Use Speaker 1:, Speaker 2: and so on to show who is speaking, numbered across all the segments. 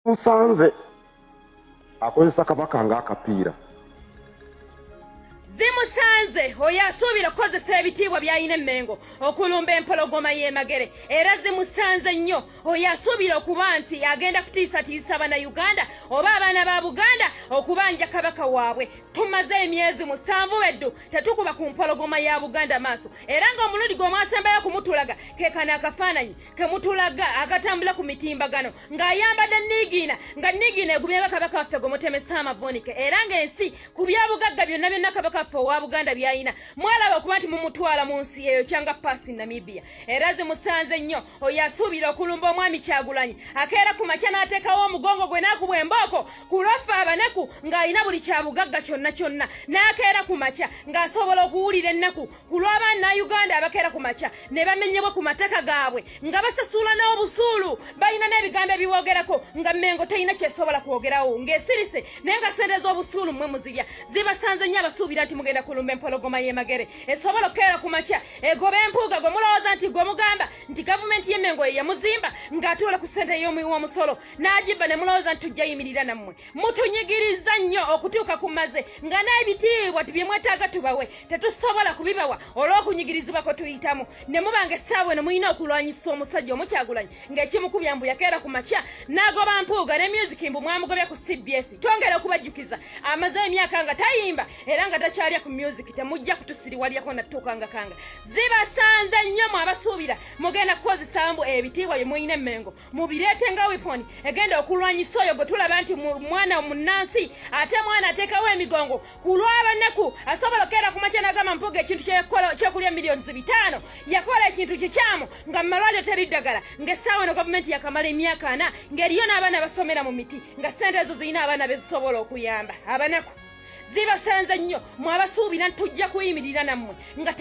Speaker 1: Musanze akozesa kabaka ng'akapiira.
Speaker 2: Zimusanze oyo asuubira okukozesa ebitiibwa by'alina emmengo okulumba empologoma y'emagere era zimusanze nnyo oyo asuubira okuba nti agenda kutiisatiisa Bannayuganda oba abaana ba Buganda okubanja kabaka waabwe. Tumaze emyezi 7 weddu tetukuba ku mpologoma ya Buganda maaso era ng'omulundi gw'omwasembayo kumutulaga kekana akafaananyi kemutulaga akatambula ku mitimbagano ng'ayambadde Niigiina nga Niigiina egumyeba kabaka waffe gwe Mutemesa Amavunike era ng'ensi ku byabugagga byonna kabaka wa Buganda byayina mwalaba okuba nti mumutwala mu nsi eyo kyanga pasi Namibia era zimusanze nnyo oyo asuubira okulumba omwami Kyagulanyi akeera ku makya n'ateekawo omugongo gwe n'akuba embooko ku lwaffe abaneku ng'alina buli kyabugagga kyonna n'akeera ku makya ng'asobola okuwulira ennaku ku lw'abaana Uganda abakeera ku makya ne bamenyebwa ku mataka gaabwe nga basasula n'obusuulu balina n'ebigambo ebiwogerako nga Mmengo terina kyesobola kwogerawo ng'esirise naye nga sente z'obusuulu mmwe muzirya zibasanze nnyo abasuubira nti mugenda kulumba empologoma y'emagere esobola okukeera ku makya egoba empuuga gwe mulowooza nti gwe mugamba nti gavumenti y'Emmengo ye yamuzimba ng'atuula ku ssente y'omuwi w'omusolo n'agibba ne mulowooza nti tujja yimirira nammwe mutunyigiriza nnyo okutuuka ku maze nga n'ebitiibwa bye mwetaaga tubawe tetusobola kubibawa olw'okunyigirizibwa kwe tuyitamu ne mubanga essaawa eno mulina okulwanyisa omusajja Omukyagulanyi ng'ekimukubya mbu yakeera ku makya n'agoba mpuuga ne music mbu mwamugobya ku CBS twongera okubajjukiza amaze emyaka nga tayimba era nga takyalya ku music temujja kutusiriwalyako nattuukanga kanga zibasanze nnyo mu abasuubira mugenda kukozesa mbu ebitiibwa bye mulina Emmengo mubireete nga weapon egenda okulwanyisa oyo gwe tulaba nti mwana omunnansi ate mwana ateekawo emigongo ku lw'abanneku asobola okukeera ku makya n'agamba mpuuga ekintu kyokulya miliyoni 5 yakola ekintu kikyamu nga mu malwaliro teri ddagala ng'essaawa eno gavumenti yakamala emyaka 4 ng'eriyo n'abaana basomera mu miti nga ssente ezo zirina abaana bezisobola okuyamba abaneku zibasanze nnyo mwabasuubira tujja kuyimirira nammwe nga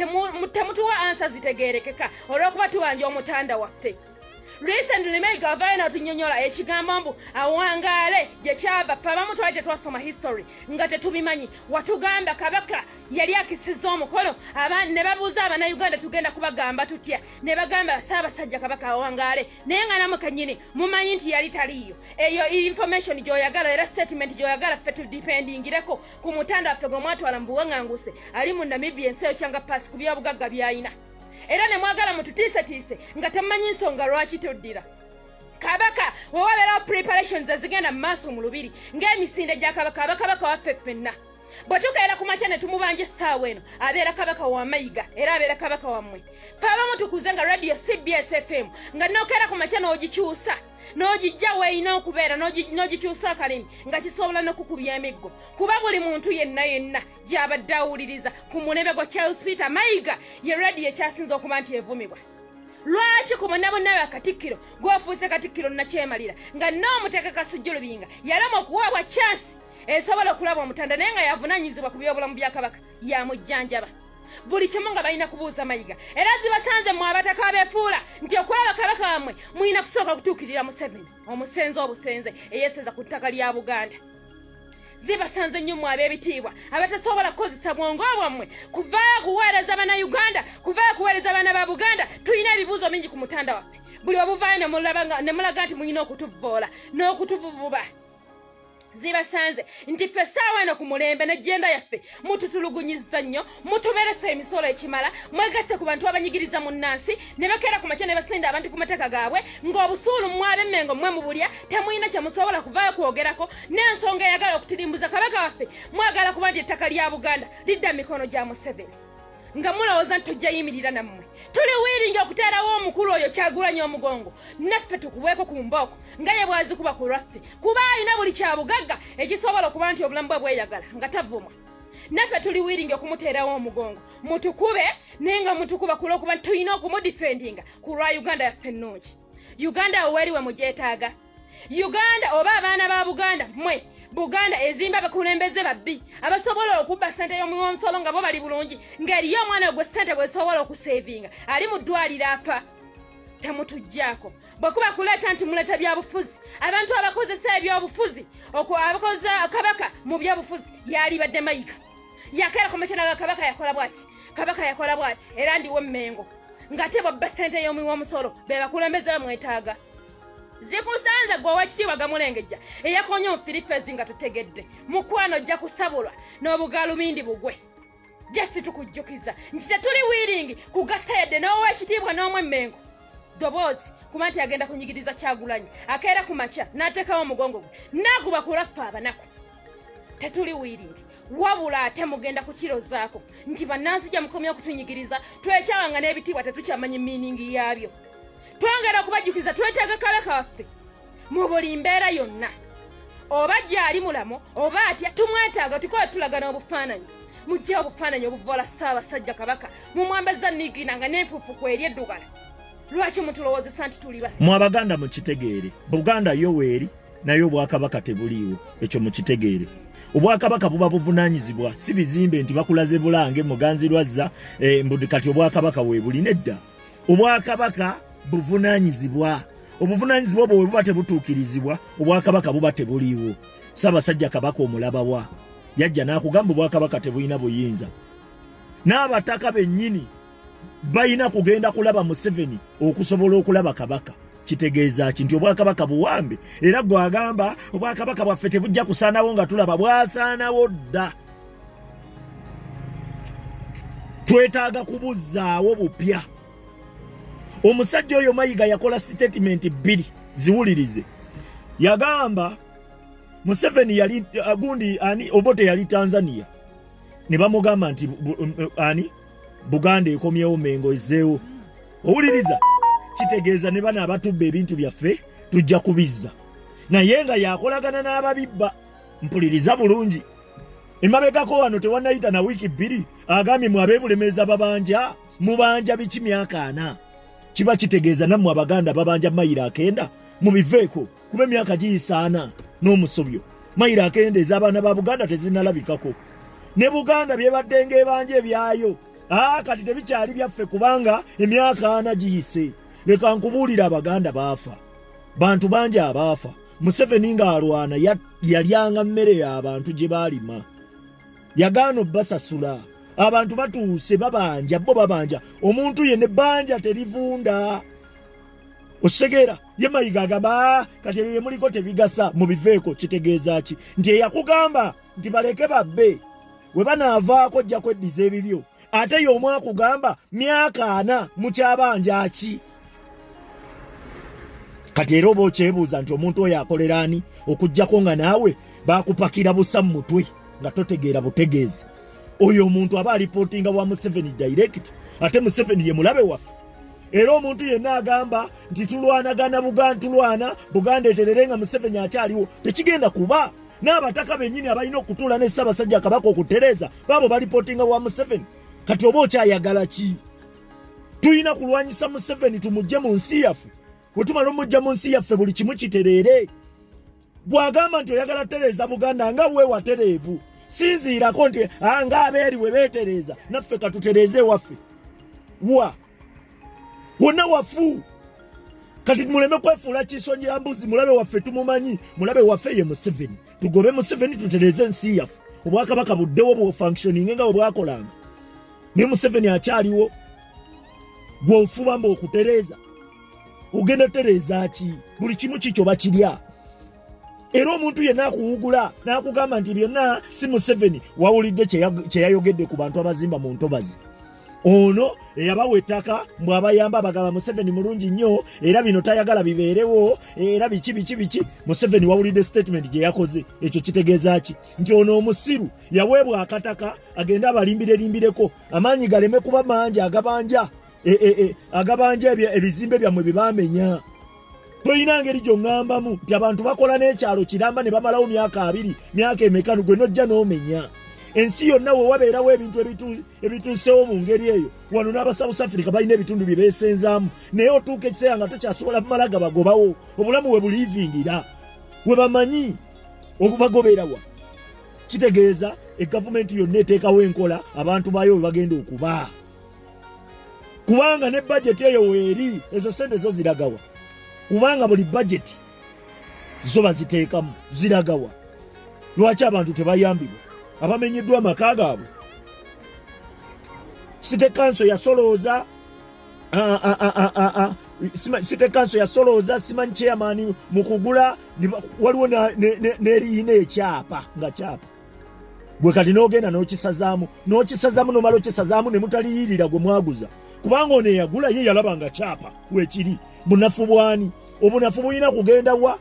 Speaker 2: temutuwa ansa zitegeerekeka olw'okuba tubanja omutanda waffe. Recently Mayiga avayo n'otunyonyola ekigambo mbu awangaale gye kyava ffe abamu twali tetwasoma history nga tetubimanyi watugamba kabaka yali akisizza omukono ne babuuza Abannayuganda tugenda kubagamba tutya ne bagamba Ssaabasajja Kabaka awangaale naye nga namwe kennyini mumanyi nti yali taliiyo eyo information gy'oyagala era statement gy'oyagala ffe tudipendingireko ku mutanda waffe gwe mwatwala mu buwaŋŋanguse ali mu Namibia ensi eyo kyanga paasi ku byobugagga by'ayina era ne mwagala mututiisetiise nga temumanyi nsonga lwaki tuddira kabaka wewabeerawo preparations ezigenda mu maaso mu lubiri ng'emisinde gya kabaka abakabaka waffe ffenna bwe tukeera ku makya ne tumubanja essaawa eno abeera kabaka wa Mayiga era abeera kabaka wammwe ffe abamu tukuze nga radio CBS FM nga nookeera ku makya n'ogikyusa n'ogijja weeyina okubeera n'ogikyusa akalimi nga kisobola n'okukubya emiggo kuba buli muntu yenna gy'abadde awuliriza ku mulebe gwa Charles Peter Mayiga ye radio ekyasinze okuba nti evumibwa. Lwaki ku bonna ba Katikkiro gw'ofuuse Katikkiro Nnakyemalira nga n'omuteeka Kasujju Lubinga yalama okuwaabwa chance esobola okulaba omutanda naye nga yavunaanyizibwa ku byobulamu bya kabaka yamujjanjaba buli kimu nga balina kubuuza Mayiga era zibasanze mu abataka abeefuula nti okulaba kabaka wammwe mulina kusooka kutuukirira Museveni omusenze obusenze eyeeseza ku ttaka lya Buganda. Zibasanze nnyo mu ab'ebitiibwa abatasobola kukozesa bwongo bwammwe kuvaayo kuweereza Bannayuganda kuvaayo kuweereza abaana ba Buganda tulina ebibuuzo bingi ku mutanda waffe buli obuvaayo ne mulaga nti mulina okutuvoola n'okutuvububa. Zibasanze nti ffe essaawa eno ku mulembe n'ejjenda yaffe mututulugunyiza nnyo mutuberesa emisolo ekimala mwegase ku bantu abanyigiriza mu nnansi ne bakeera ku makya ne basenda abantu ku mateka gaabwe ng'obusuulu mwaba Emmengo mmwe mubulya temulina kye musobola kuvaayo kwogerako n'ensonga eyagala okutirimbuza kabaka waffe mwagala kuba nti ettaka lya Buganda lidda mikono gya Museveni nga mulowooza nti tujja yimirira nammwe tuli wiiringi okuteerawo omukulu oyo Kyagulanyi omugongo naffe tukubweko ku mbooko nga ye bwazikuba ku lwaffe kuba alina buli kyabugagga ekisobola okuba nti obulamu bwe bweyagala nga tavumwa naffe tuli wiiringi okumuteerawo omugongo mutukube naye nga mutukuba ku lw'okuba nti tulina okumudifendinga ku lwa Uganda yaffe ennungi. Uganda oweeriwe mugyetaaga Uganda oba abaana ba Buganda mmwe Buganda ezimba abakulembeze babbi abasobola okubba ssente y'omuwi w'omusolo nga bo bali bulungi ng'eriyo omwana gwe ssente gwesobola okuseevinga ali mu ddwaliro afa temutujjaako bwe kuba kuleeta nti muleta byabufuzi abantu abakozesa ebyobufuzi abakoza kabaka mu byobufuzi yalibadde Mayiga yakeera ku makya nga kabaka yakola bw'ati era ndiwo Emmengo ng'ate bw'abba ssente y'omuwi w'omusolo be bakulembeze bamwetaaga zikusanza gwe owekitiibwa Gamulengejja eyakonye mu Philippines nga tutegedde mukwano ojja kusabulwa n'obugalubindi bugwe just tukujjukiza nti tetuli wiringi kugatta yadde n'owekitiibwa n'omwemmengo Doboozi kuba nti agenda kunyigiriza Kyagulanyi akeera ku makya n'ateekawo omugongo gwe n'akuba kulaffa abanaku tetuli wiringi wabula ate mugenda kukirozaako nti bannansi gya mukomya okutunyigiriza twekyawanga n'ebitiibwa tetukyamanyi miiningi yaabyo twongera okubajjukiza twetaaga Kabaka waffe mu buli mbeera yonna oba gyali mulamu oba atya tumwetaaga tukola tulagana obufaananyi mujja obufaananyi obuvoola Ssaabasajja Kabaka mumwambazza niigiinanga n'enfuufu kweri eddugala lwaki mutulowoozesa nti tuli basa
Speaker 3: mu Abaganda mukitegeere Buganda Yoweri naye Obwakabaka tebuliiwo ekyo mukitegeere Obwakabaka buba buvunaanyizibwa si bizimbe nti bakulaze Bulange Muganzirwazza mbudde kati Obwakabaka weebuli nedda Obwakabaka buvunaanyizibwa obuvunaanyizibwa obwo bwe buba tebutuukirizibwa Obwakabaka buba tebuliiwo Ssaabasajja Kabaka omulabawa yajja n'akugamba Obwakabaka tebulina buyinza n'abataka bennyini bayina kugenda kulaba Museveni okusobola okulaba Kabaka kitegeeza ki nti Obwakabaka buwambe era gwe agamba Obwakabaka bwaffe tebujja kusaanawo nga tulaba bwasaanawo dda twetaaga kubuzzaawo bupya omusajja oyo Mayiga yakola statement bbiri ziwulirize yagamba Museveni yali gundi ani Obote yali Tanzania ne bamugamba nti Buganda ekomyewo Mengo ezeewo owuliriza kitegeeza ne bana abatubba ebintu byaffe tujja kubizza naye nga yakolagana n'ababibba mpuliriza bulungi emabegako wano tewannayita na wiiki bbiri agambye mu abeebulemeeza babanja mubanja biki myaka 4 kiba kitegeeza nammwe Abaganda babanja mayiro 9 mubiveeko kuba emyaka giyisa 4 n'omusobyo mayiro 9 ez'abaana ba Buganda tezinnalabikako ne Buganda byebaddenga ebanja ebyayo kati tebikyali byaffe kubanga emyaka 4 giyise leka nkubuulira Abaganda baafa bantu bangi abaafa Museveni ng'alwana yalyanga mmere y'abantu gye baalima yagaana obbasasula abantu batuuse babanja bo babanja omuntu ye ne bbanja terivunda osegeera ye Mayiga agamba kati ebyo muliko tebigasa mubiveeko kitegeeza ki nti eyakugamba nti baleke babbe we banaavaako ojja kweddiza ebibyo ate y'omu akugamba myaka 4 mukyabanja ki kati era oba okyebuuza nti omuntu oyo akolera ani okuggyako nga naawe baakupakira busa mu mutwe nga totegeera butegeezi oyo omuntu aba alipootinga wa Museveni direct ate Museveni ye mulabe waffe era omuntu yenna agamba nti tulwanagana Buganda eterere nga Museveni akyaliwo tekigenda kuba n'abataka bennyini abalina okutuula ne Ssaabasajja Kabaka okutereeza baabo balipootinga wa Museveni kati oba okyayagala ki tulina kulwanyisa Museveni tumugye mu nsi yaffe bwe tumala omujja mu nsi yaffe buli kimu kitereere bw'agamba nti oyagala tereeza Buganda nga bwe watereevu sinziirako nti nga abeeri we beetereeza naffe katutereeze ewaffe wonna wafu kati muleme kwefuula kisonyi ya mbuzi mulabe waffe tumumanyi mulabe waffe ye Museveni tugobe Museveni tutereeze ensi yaffe Obwakabaka buddewo bwofunctioning nga bwe bwakolanga ne Museveni akyaliwo gw'ofuba mbu okutereeza ogenda tereeza ki buli kimu kikyo bakirya era omuntu yenna akuwugula n'akugamba nti byonna si Museveni wawulidde kye yayogedde ku bantu abazimba mu ntobazi ono eyabawa ettaka mbw abayamba abagamba Museveni mulungi nnyo era bino tayagala bibeerewo era biki Museveni wawulidde statement gye yakoze ekyo kitegeeza ki nti ono omusiru yaweebwa akataka agenda abalimbireko amaanyi galeme kuba mangi agabanja ebizimbe byammwe bye baamenya toyina ngeri gy'oŋŋambamu nti abantu bakola n'ekyalo kiramba ne bamalawo myaka 2 myaka emekanu gwe nojja n'omenya ensi yonna we wabeerawo ebintu ebituusewo mu ngeri eyo wano n'aba South Africa balina ebitundu bye beesenzaamu naye otuuka ekiseera nga tokyasobola kumala gabagobawo obulamu we buliivingira we bamanyi okubagoberawa kitegeeza egavumenti yonna eteekawo enkola abantu baayo we bagenda okuba kubanga ne bajeti eyo weeri ezo sente zo ziragawa kubanga buli bajeti zo baziteekamu ziragawa lwaki abantu tebayambibwa abamenyeddwa amaka gaabwe site kanso yasolooza City Council ya Soloza simanyi chairman mukugula waliwo n'eriyina ekyapa nga kyapa bwe kati n'ogenda n'okisazaamu nomala okisazaamu ne mutaliyirira gwe mwaguza kubanga ono eyagula ye yalaba nga kyapa weekiri bunafu bwani obunafu bulina kugenda wa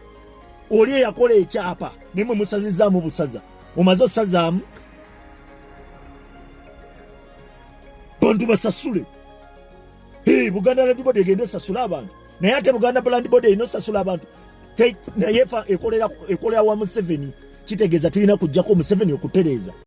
Speaker 3: oli eyakola ekyapa ne mwe musazizaamu busaza omaze osazaamu bantu basasule Buganda Land Board egende sasula abantu naye ate Buganda Land Board ino sasula abantu naye ekolera wa Museveni kitegeeza tulina kujjako Museveni okutereeza